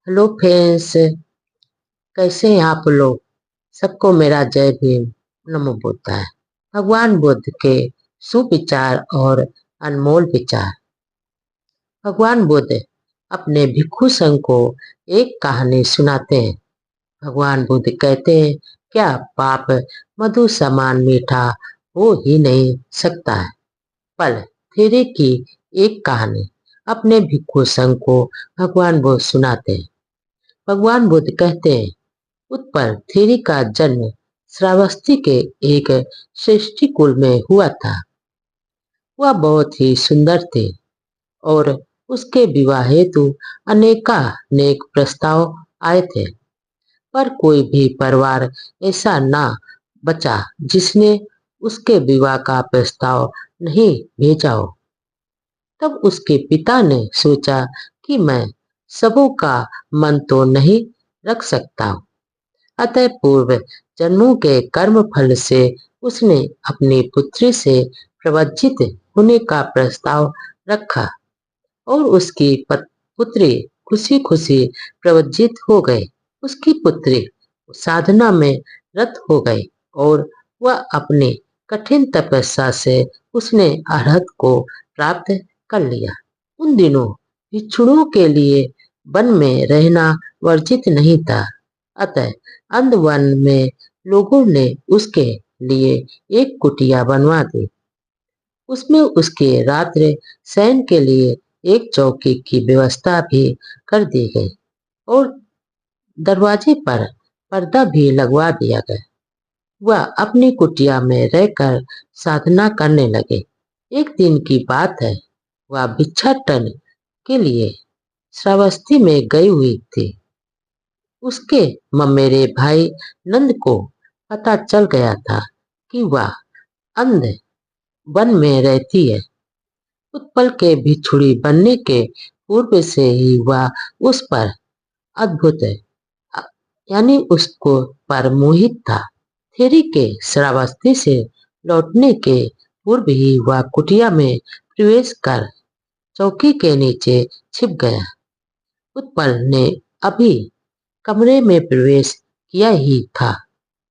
Hello friends, कैसे हैं आप लोग। सबको मेरा जय भीम, नमो बुद्धाय। भगवान बुद्ध के सुविचार और अनमोल विचार। भगवान बुद्ध अपने भिक्षु संघ को एक कहानी सुनाते हैं। भगवान बुद्ध कहते हैं, क्या पाप मधु समान मीठा हो ही नहीं सकता है। पल थेरे की एक कहानी अपने भिक्षु संघ को भगवान बुद्ध सुनाते हैं। भगवान बुद्ध कहते हैं, उत्पल थेरी का जन्म श्रावस्ती के एक श्रेष्ठी कुल में हुआ था। वह बहुत ही सुंदर थे और उसके विवाह हेतु अनेक प्रस्ताव आए थे, पर कोई भी परिवार ऐसा ना बचा जिसने उसके विवाह का प्रस्ताव नहीं भेजा हो। तब उसके पिता ने सोचा कि मैं सबों का मन तो नहीं रख सकता, अतः पूर्व जन्मों के कर्म फल से उसने अपनी पुत्री से प्रवज्जित होने का प्रस्ताव रखा और उसकी पुत्री खुशी खुशी प्रवज्जित हो गई। उसकी पुत्री साधना में रत हो गई और वह अपनी कठिन तपस्या से उसने अरहत को प्राप्त कर लिया। उन दिनों भिक्षुओं के लिए वन में रहना वर्जित नहीं था, अतः अंधवन में लोगों ने उसके लिए एक कुटिया बनवा दी। उसमें उसके रात्रि शयन के लिए एक चौकी की व्यवस्था भी कर दी गई और दरवाजे पर पर्दा भी लगवा दिया गया। वह अपनी कुटिया में रहकर साधना करने लगे। एक दिन की बात है, वह भिक्षाटन के लिए श्रावस्ती में गई हुई थी। उसके ममेरे भाई नंद को पता चल गया था कि वह अंध वन में रहती है। उत्पल के भिक्षुड़ी बनने के पूर्व से ही वह उस पर अद्भुत यानी उसको पर मोहित था। थेरी के श्रावस्ती से लौटने के पूर्व ही वह कुटिया में प्रवेश कर चौकी के नीचे छिप गया। उत्पल ने अभी कमरे में प्रवेश किया ही था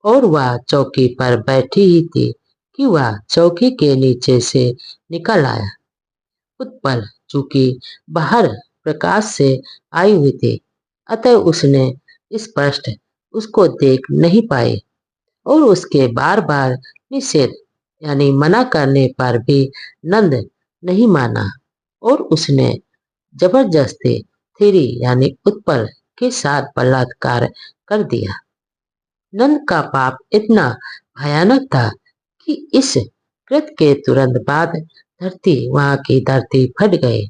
और वह चौकी पर बैठी ही थी कि वह चौकी के नीचे से निकल आया। उत्पल चूंकि बाहर प्रकाश से आई हुई थी, अतः उसने स्पष्ट उसको देख नहीं पाई और उसके बार बार निषेध यानी मना करने पर भी नंद नहीं माना और उसने जबरदस्ती थेरी यानी उत्पल के साथ बलात्कार कर दिया। नंद का पाप इतना भयानक था कि इस कृत्य के तुरंत बाद वहां की धरती फट गई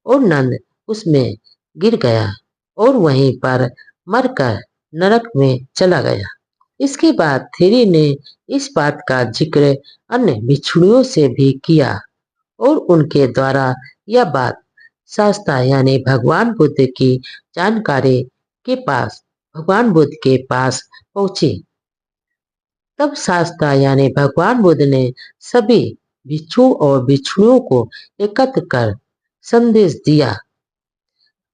और नंद उसमें गिर गया और वहीं पर मरकर नरक में चला गया। इसके बाद थेरी ने इस बात का जिक्र अन्य भिक्षुओं से भी किया और उनके द्वारा यह बात शास्ता यानी भगवान बुद्ध की जानकारी के पास भगवान बुद्ध के पास पहुंची। तब शास्ता यानी भगवान बुद्ध ने सभी भिक्षु और भिक्षुओं को एकत्र कर संदेश दिया।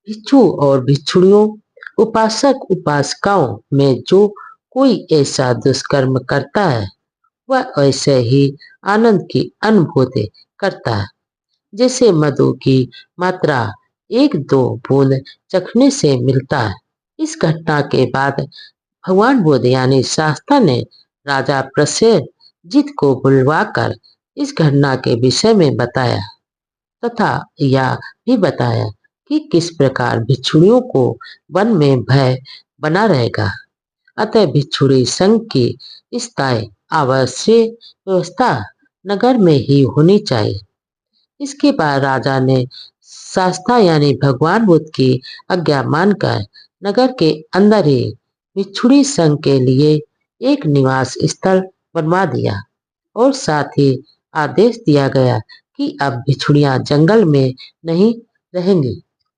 भिक्षु और भिक्षुणियों, उपासक उपासिकाओं में जो कोई ऐसा दुष्कर्म करता है, वह ऐसे ही आनंद की अनुभूति करता है जैसे मधु की मात्रा एक दो बूंद चखने से मिलता है। इस घटना के बाद भगवान बुद्ध यानी शास्ता ने राजा प्रसेनजीत को बुलवाकर इस घटना के विषय में बताया तथा यह भी बताया कि किस प्रकार भिक्षुणियों को वन में भय बना रहेगा। अतः भिक्षुणी संघ की स्थायी आवश्यक व्यवस्था नगर में ही होनी चाहिए। इसके बाद राजा ने शास्ता यानी भगवान बुद्ध की आज्ञा मानकर नगर के अंदर ही भिक्षुणी संघ के लिए एक निवास स्थल बनवा दिया और साथ ही आदेश दिया गया कि अब भिक्षुणियां जंगल में नहीं रहेंगी